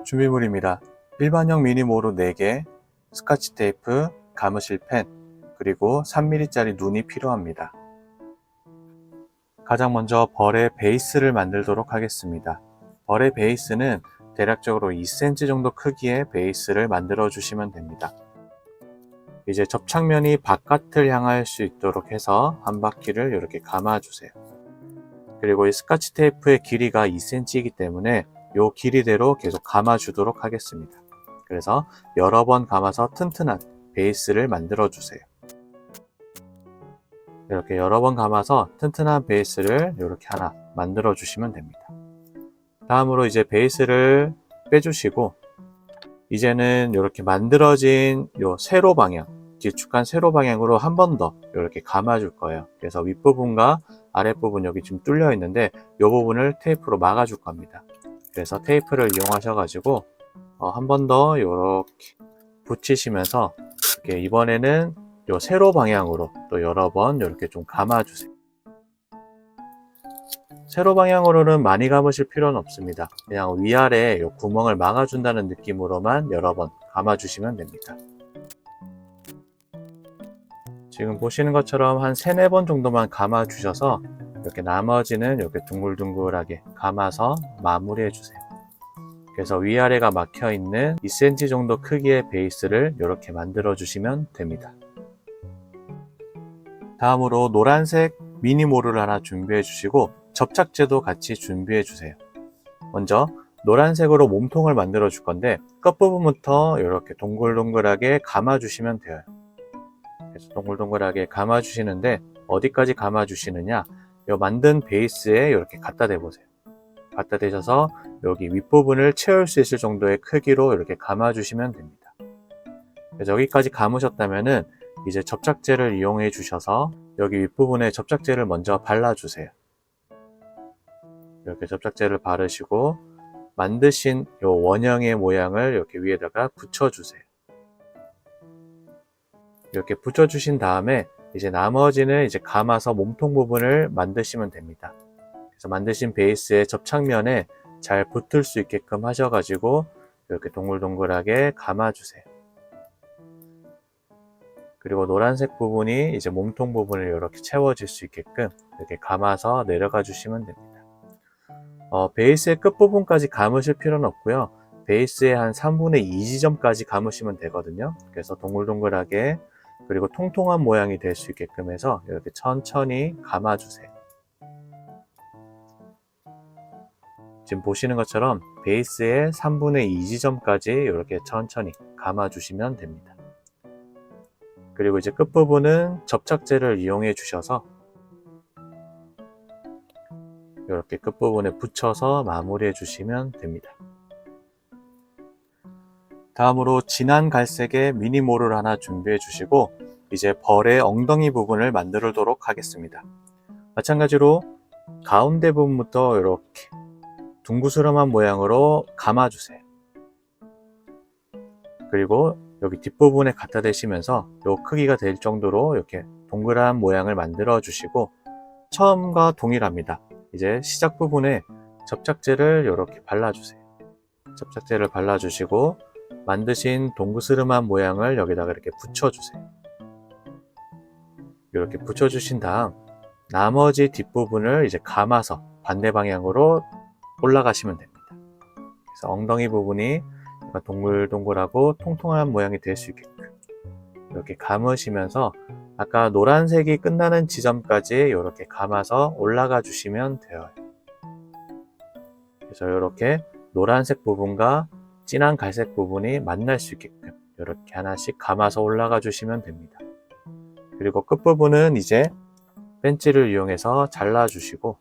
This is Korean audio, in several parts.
준비물입니다. 일반형 미니모루 4개, 스카치 테이프, 가무실 펜, 그리고 3mm짜리 눈이 필요합니다. 가장 먼저 벌의 베이스를 만들도록 하겠습니다. 벌의 베이스는 대략적으로 2cm 정도 크기의 베이스를 만들어 주시면 됩니다. 이제 접착면이 바깥을 향할 수 있도록 해서 한 바퀴를 이렇게 감아 주세요. 그리고 이 스카치 테이프의 길이가 2cm이기 때문에 이 길이대로 계속 감아 주도록 하겠습니다. 그래서 여러 번 감아서 튼튼한 베이스를 만들어 주세요. 이렇게 여러 번 감아서 튼튼한 베이스를 이렇게 하나 만들어 주시면 됩니다. 다음으로 이제 베이스를 빼주시고, 이제는 이렇게 만들어진 요 세로 방향, 길쭉한 세로 방향으로 한 번 더 이렇게 감아 줄 거예요. 그래서 윗부분과 아랫부분 여기 지금 뚫려 있는데 이 부분을 테이프로 막아 줄 겁니다. 그래서 테이프를 이용하셔 가지고 한 번 더 이렇게 붙이시면서 이렇게 이번에는 요 세로 방향으로 또 여러 번 이렇게 좀 감아 주세요. 세로 방향으로는 많이 감으실 필요는 없습니다. 그냥 위아래 요 구멍을 막아 준다는 느낌으로만 여러 번 감아 주시면 됩니다. 지금 보시는 것처럼 한 3-4번 정도만 감아 주셔서 이렇게 나머지는 이렇게 둥글둥글하게 감아서 마무리해 주세요. 그래서 위아래가 막혀 있는 2cm 정도 크기의 베이스를 이렇게 만들어 주시면 됩니다. 다음으로 노란색 미니모루를 하나 준비해 주시고 접착제도 같이 준비해 주세요. 먼저 노란색으로 몸통을 만들어 줄 건데 끝부분부터 이렇게 동글동글하게 감아 주시면 돼요. 그래서 동글동글하게 감아 주시는데 어디까지 감아 주시느냐, 이 만든 베이스에 이렇게 갖다 대 보세요. 갖다 대셔서 여기 윗부분을 채울 수 있을 정도의 크기로 이렇게 감아 주시면 됩니다. 그래서 여기까지 감으셨다면은 이제 접착제를 이용해 주셔서 여기 윗부분에 접착제를 먼저 발라주세요. 이렇게 접착제를 바르시고 만드신 이 원형의 모양을 이렇게 위에다가 붙여주세요. 이렇게 붙여주신 다음에 이제 나머지는 이제 감아서 몸통 부분을 만드시면 됩니다. 그래서 만드신 베이스의 접착면에 잘 붙을 수 있게끔 하셔가지고 이렇게 동글동글하게 감아주세요. 그리고 노란색 부분이 이제 몸통 부분을 이렇게 채워질 수 있게끔 이렇게 감아서 내려가 주시면 됩니다. 베이스의 끝부분까지 감으실 필요는 없고요. 베이스의 한 3분의 2 지점까지 감으시면 되거든요. 그래서 동글동글하게 그리고 통통한 모양이 될 수 있게끔 해서 이렇게 천천히 감아주세요. 지금 보시는 것처럼 베이스의 3분의 2 지점까지 이렇게 천천히 감아주시면 됩니다. 그리고 이제 끝부분은 접착제를 이용해 주셔서 이렇게 끝부분에 붙여서 마무리해 주시면 됩니다. 다음으로 진한 갈색의 미니모루를 하나 준비해 주시고 이제 벌의 엉덩이 부분을 만들도록 하겠습니다. 마찬가지로 가운데 부분부터 이렇게 둥그스름한 모양으로 감아주세요. 그리고 여기 뒷부분에 갖다 대시면서 이 크기가 될 정도로 이렇게 동그란 모양을 만들어 주시고 처음과 동일합니다. 이제 시작 부분에 접착제를 이렇게 발라주세요. 접착제를 발라주시고 만드신 동그스름한 모양을 여기다가 이렇게 붙여주세요. 이렇게 붙여주신 다음 나머지 뒷부분을 이제 감아서 반대 방향으로 올라가시면 됩니다. 그래서 엉덩이 부분이 동글동글하고 통통한 모양이 될 수 있게끔 이렇게 감으시면서 아까 노란색이 끝나는 지점까지 이렇게 감아서 올라가 주시면 돼요. 그래서 이렇게 노란색 부분과 진한 갈색 부분이 만날 수 있게끔 이렇게 하나씩 감아서 올라가 주시면 됩니다. 그리고 끝부분은 이제 펜치를 이용해서 잘라 주시고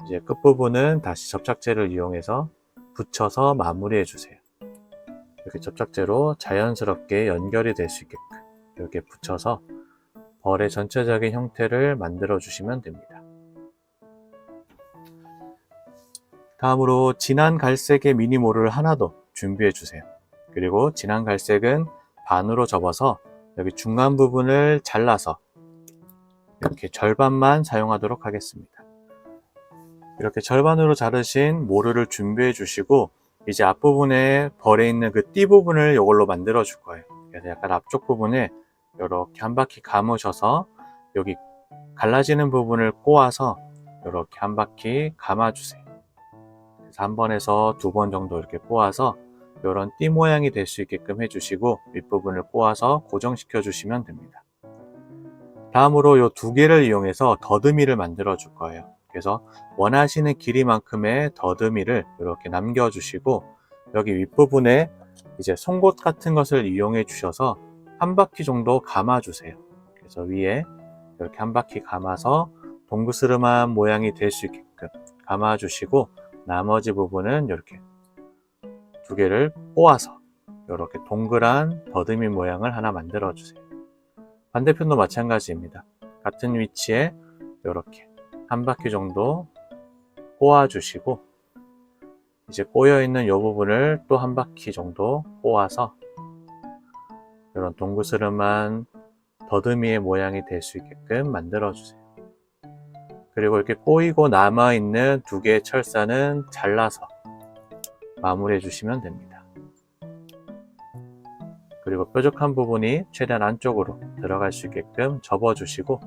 이제 끝부분은 다시 접착제를 이용해서 붙여서 마무리해 주세요. 이렇게 접착제로 자연스럽게 연결이 될 수 있게끔 이렇게 붙여서 벌의 전체적인 형태를 만들어 주시면 됩니다. 다음으로 진한 갈색의 미니모루를 하나 더 준비해 주세요. 그리고 진한 갈색은 반으로 접어서 여기 중간 부분을 잘라서 이렇게 절반만 사용하도록 하겠습니다. 이렇게 절반으로 자르신 모루를 준비해 주시고 이제 앞부분에 벌에 있는 그 띠 부분을 이걸로 만들어 줄 거예요. 그래서 약간 앞쪽 부분에 이렇게 한 바퀴 감으셔서 여기 갈라지는 부분을 꼬아서 이렇게 한 바퀴 감아 주세요. 그래서 한 번에서 두 번 정도 이렇게 꼬아서 이런 띠 모양이 될 수 있게끔 해주시고 윗부분을 꼬아서 고정시켜 주시면 됩니다. 다음으로 이 두 개를 이용해서 더듬이를 만들어 줄 거예요. 그래서 원하시는 길이만큼의 더듬이를 이렇게 남겨 주시고 여기 윗부분에 이제 송곳 같은 것을 이용해 주셔서 한 바퀴 정도 감아 주세요. 그래서 위에 이렇게 한 바퀴 감아서 동그스름한 모양이 될 수 있게끔 감아 주시고 나머지 부분은 이렇게 두 개를 꼬아서 이렇게 동그란 더듬이 모양을 하나 만들어 주세요. 반대편도 마찬가지입니다. 같은 위치에 이렇게 한 바퀴 정도 꼬아 주시고 이제 꼬여 있는 이 부분을 또 한 바퀴 정도 꼬아서 이런 동그스름한 더듬이의 모양이 될 수 있게끔 만들어 주세요. 그리고 이렇게 꼬이고 남아있는 두 개의 철사는 잘라서 마무리해 주시면 됩니다. 그리고 뾰족한 부분이 최대한 안쪽으로 들어갈 수 있게끔 접어 주시고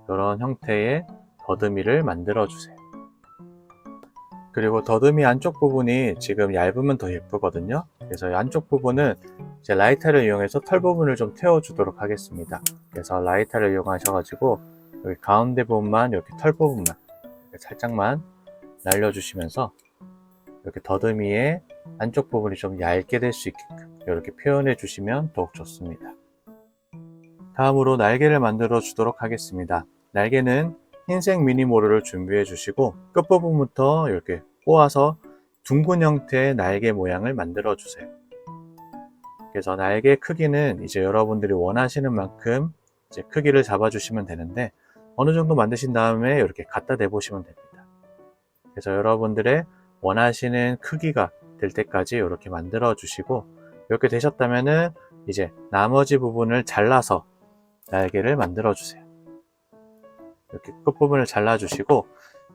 이런 형태의 더듬이를 만들어 주세요. 그리고 더듬이 안쪽 부분이 지금 얇으면 더 예쁘거든요. 그래서 이 안쪽 부분은 이제 라이터를 이용해서 털 부분을 좀 태워 주도록 하겠습니다. 그래서 라이터를 이용하셔가지고 여기 가운데 부분만 이렇게 털 부분만 이렇게 살짝만 날려주시면서 이렇게 더듬이의 안쪽 부분이 좀 얇게 될 수 있게끔 이렇게 표현해 주시면 더욱 좋습니다. 다음으로 날개를 만들어 주도록 하겠습니다. 날개는 흰색 미니모루를 준비해 주시고 끝부분부터 이렇게 꼬아서 둥근 형태의 날개 모양을 만들어 주세요. 그래서 날개 크기는 이제 여러분들이 원하시는 만큼 이제 크기를 잡아 주시면 되는데 어느 정도 만드신 다음에 이렇게 갖다 대 보시면 됩니다. 그래서 여러분들의 원하시는 크기가 될 때까지 이렇게 만들어 주시고 이렇게 되셨다면은 이제 나머지 부분을 잘라서 날개를 만들어 주세요. 이렇게 끝부분을 잘라 주시고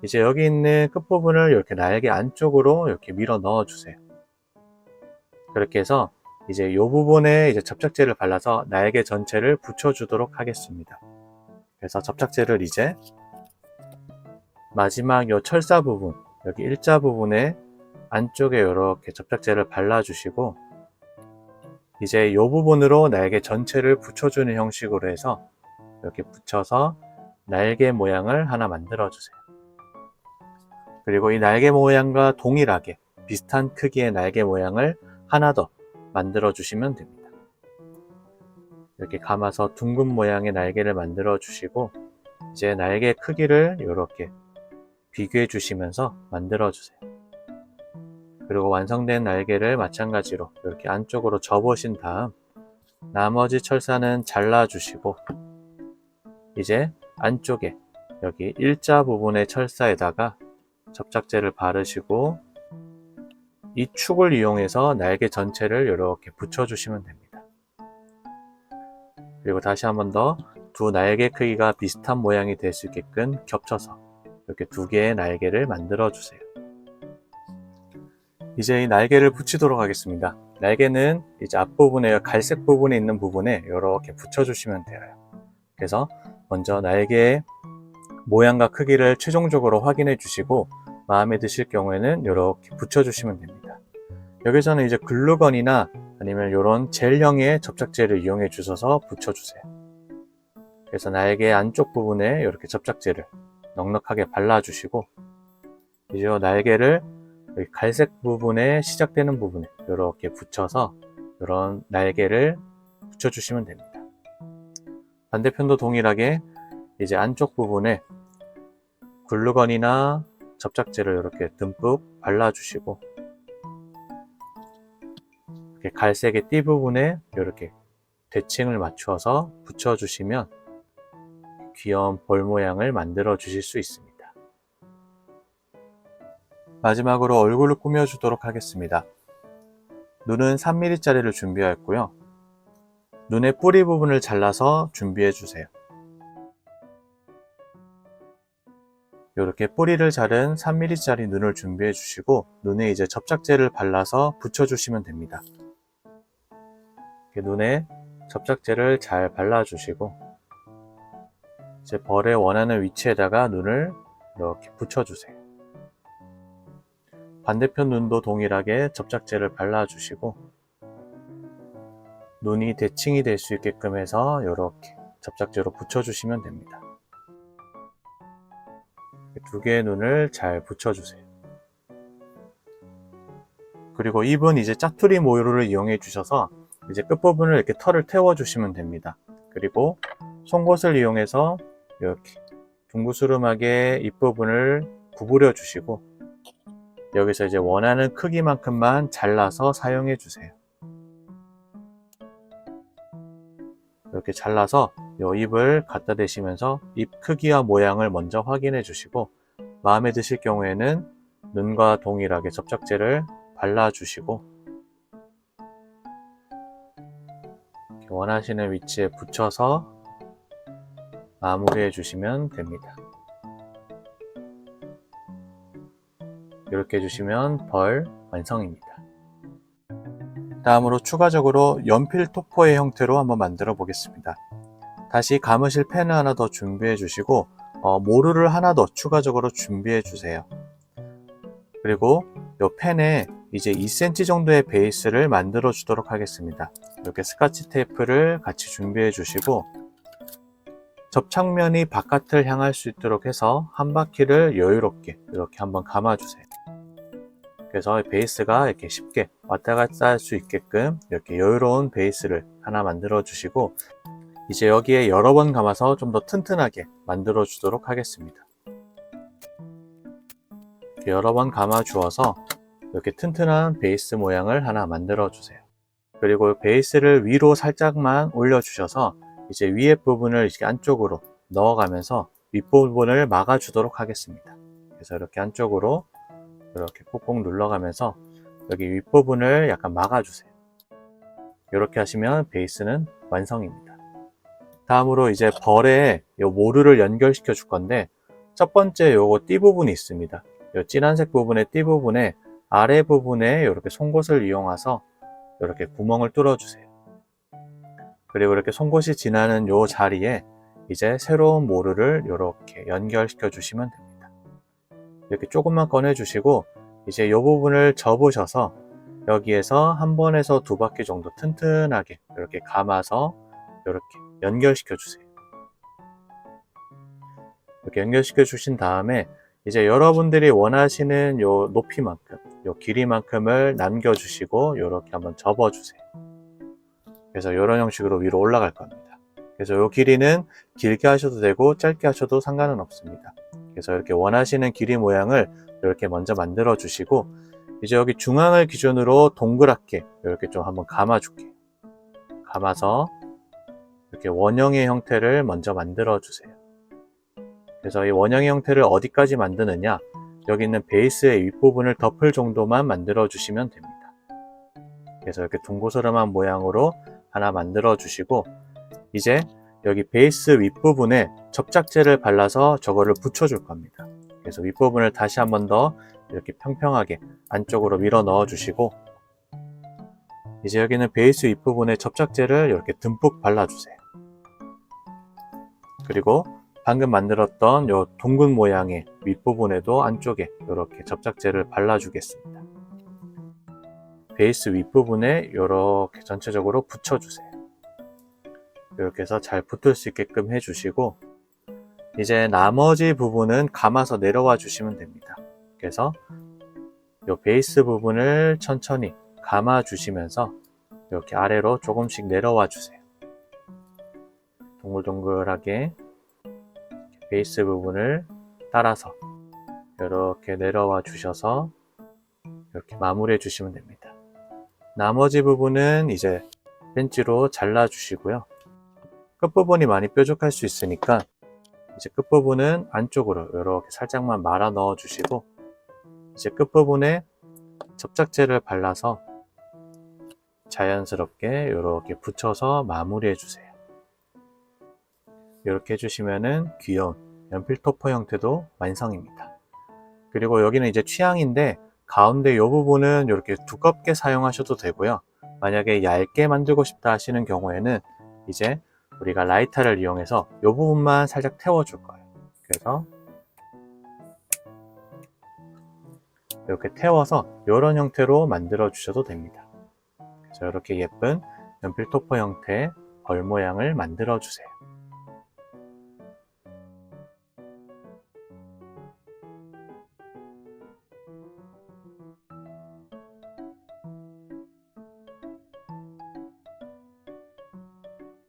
이제 여기 있는 끝부분을 이렇게 날개 안쪽으로 이렇게 밀어 넣어 주세요. 그렇게 해서 이제 이 부분에 이제 접착제를 발라서 날개 전체를 붙여 주도록 하겠습니다. 그래서 접착제를 이제 마지막 이 철사 부분 여기 일자 부분에 안쪽에 이렇게 접착제를 발라 주시고 이제 이 부분으로 날개 전체를 붙여주는 형식으로 해서 이렇게 붙여서 날개 모양을 하나 만들어 주세요. 그리고 이 날개 모양과 동일하게 비슷한 크기의 날개 모양을 하나 더 만들어 주시면 됩니다. 이렇게 감아서 둥근 모양의 날개를 만들어 주시고 이제 날개 크기를 이렇게 비교해 주시면서 만들어 주세요. 그리고 완성된 날개를 마찬가지로 이렇게 안쪽으로 접으신 다음 나머지 철사는 잘라 주시고 이제 안쪽에 여기 일자 부분의 철사에다가 접착제를 바르시고 이 축을 이용해서 날개 전체를 이렇게 붙여주시면 됩니다. 그리고 다시 한 번 더 두 날개 크기가 비슷한 모양이 될 수 있게끔 겹쳐서 이렇게 두 개의 날개를 만들어 주세요. 이제 이 날개를 붙이도록 하겠습니다. 날개는 이제 앞부분에 갈색 부분에 있는 부분에 이렇게 붙여주시면 돼요. 그래서 먼저 날개의 모양과 크기를 최종적으로 확인해 주시고 마음에 드실 경우에는 이렇게 붙여주시면 됩니다. 여기서는 이제 글루건이나 아니면 이런 젤형의 접착제를 이용해 주셔서 붙여주세요. 그래서 날개 안쪽 부분에 이렇게 접착제를 넉넉하게 발라주시고 이제 날개를 여기 갈색 부분에 시작되는 부분에 이렇게 붙여서 이런 날개를 붙여주시면 됩니다. 반대편도 동일하게 이제 안쪽 부분에 글루건이나 접착제를 이렇게 듬뿍 발라주시고 이렇게 갈색의 띠 부분에 이렇게 대칭을 맞추어서 붙여주시면 귀여운 볼 모양을 만들어 주실 수 있습니다. 마지막으로 얼굴을 꾸며주도록 하겠습니다. 눈은 3mm짜리를 준비하였고요. 눈의 뿌리 부분을 잘라서 준비해 주세요. 이렇게 뿌리를 자른 3mm짜리 눈을 준비해 주시고 눈에 이제 접착제를 발라서 붙여주시면 됩니다. 이렇게 눈에 접착제를 잘 발라주시고 이제 벌에 원하는 위치에다가 눈을 이렇게 붙여주세요. 반대편 눈도 동일하게 접착제를 발라주시고 눈이 대칭이 될 수 있게끔 해서 이렇게 접착제로 붙여주시면 됩니다. 두 개의 눈을 잘 붙여주세요. 그리고 입은 이제 짜투리 모루를 이용해 주셔서 이제 끝부분을 이렇게 털을 태워주시면 됩니다. 그리고 송곳을 이용해서 이렇게 둥그스름하게 입부분을 구부려 주시고 여기서 이제 원하는 크기만큼만 잘라서 사용해 주세요. 이렇게 잘라서 이 입을 갖다 대시면서 입 크기와 모양을 먼저 확인해 주시고 마음에 드실 경우에는 눈과 동일하게 접착제를 발라주시고 원하시는 위치에 붙여서 마무리해 주시면 됩니다. 이렇게 해주시면 벌 완성입니다. 다음으로 추가적으로 연필 토퍼의 형태로 한번 만들어 보겠습니다. 다시 감으실 펜을 하나 더 준비해 주시고 모루를 하나 더 추가적으로 준비해 주세요. 그리고 이 펜에 이제 2cm 정도의 베이스를 만들어 주도록 하겠습니다. 이렇게 스카치 테이프를 같이 준비해 주시고 접착면이 바깥을 향할 수 있도록 해서 한 바퀴를 여유롭게 이렇게 한번 감아 주세요. 그래서 베이스가 이렇게 쉽게 왔다 갔다 할 수 있게끔 이렇게 여유로운 베이스를 하나 만들어 주시고 이제 여기에 여러 번 감아서 좀 더 튼튼하게 만들어 주도록 하겠습니다. 여러 번 감아 주어서 이렇게 튼튼한 베이스 모양을 하나 만들어 주세요. 그리고 베이스를 위로 살짝만 올려 주셔서 이제 위에 부분을 이렇게 안쪽으로 넣어가면서 윗부분을 막아 주도록 하겠습니다. 그래서 이렇게 안쪽으로 이렇게 꾹꾹 눌러가면서 여기 윗부분을 약간 막아주세요. 이렇게 하시면 베이스는 완성입니다. 다음으로 이제 벌에 이 모루를 연결시켜 줄 건데 첫 번째 요거 띠 부분이 있습니다. 이 진한색 부분의 띠 부분에 아래 부분에 이렇게 송곳을 이용해서 이렇게 구멍을 뚫어 주세요. 그리고 이렇게 송곳이 지나는 요 자리에 이제 새로운 모루를 이렇게 연결시켜 주시면 됩니다. 이렇게 조금만 꺼내 주시고 이제 이 부분을 접으셔서 여기에서 한 번에서 두 바퀴 정도 튼튼하게 이렇게 감아서 이렇게 연결시켜 주세요. 이렇게 연결시켜 주신 다음에 이제 여러분들이 원하시는 요 높이만큼, 요 길이만큼을 남겨 주시고 이렇게 한번 접어 주세요. 그래서 이런 형식으로 위로 올라갈 겁니다. 그래서 요 길이는 길게 하셔도 되고 짧게 하셔도 상관은 없습니다. 그래서 이렇게 원하시는 길이 모양을 이렇게 먼저 만들어 주시고 이제 여기 중앙을 기준으로 동그랗게 이렇게 좀 한번 감아 줄게요. 감아서 이렇게 원형의 형태를 먼저 만들어 주세요. 그래서 이 원형의 형태를 어디까지 만드느냐, 여기 있는 베이스의 윗부분을 덮을 정도만 만들어 주시면 됩니다. 그래서 이렇게 둥그스름한 모양으로 하나 만들어 주시고 이제 여기 베이스 윗부분에 접착제를 발라서 저거를 붙여줄 겁니다. 그래서 윗부분을 다시 한 번 더 이렇게 평평하게 안쪽으로 밀어 넣어 주시고 이제 여기는 베이스 윗부분에 접착제를 이렇게 듬뿍 발라주세요. 그리고 방금 만들었던 요 둥근 모양의 윗부분에도 안쪽에 이렇게 접착제를 발라주겠습니다. 베이스 윗부분에 이렇게 전체적으로 붙여주세요. 이렇게 해서 잘 붙을 수 있게끔 해주시고 이제 나머지 부분은 감아서 내려와 주시면 됩니다. 그래서 이 베이스 부분을 천천히 감아 주시면서 이렇게 아래로 조금씩 내려와 주세요. 동글동글하게 베이스 부분을 따라서 이렇게 내려와 주셔서 이렇게 마무리해 주시면 됩니다. 나머지 부분은 이제 펜치로 잘라 주시고요. 끝부분이 많이 뾰족할 수 있으니까 이제 끝부분은 안쪽으로 이렇게 살짝만 말아 넣어 주시고 이제 끝부분에 접착제를 발라서 자연스럽게 이렇게 붙여서 마무리해 주세요. 이렇게 해주시면은 귀여운 연필 토퍼 형태도 완성입니다. 그리고 여기는 이제 취향인데 가운데 이 부분은 이렇게 두껍게 사용하셔도 되고요. 만약에 얇게 만들고 싶다 하시는 경우에는 이제 우리가 라이터를 이용해서 이 부분만 살짝 태워줄 거예요. 그래서 이렇게 태워서 이런 형태로 만들어 주셔도 됩니다. 그래서 이렇게 예쁜 연필 토퍼 형태의 벌 모양을 만들어 주세요.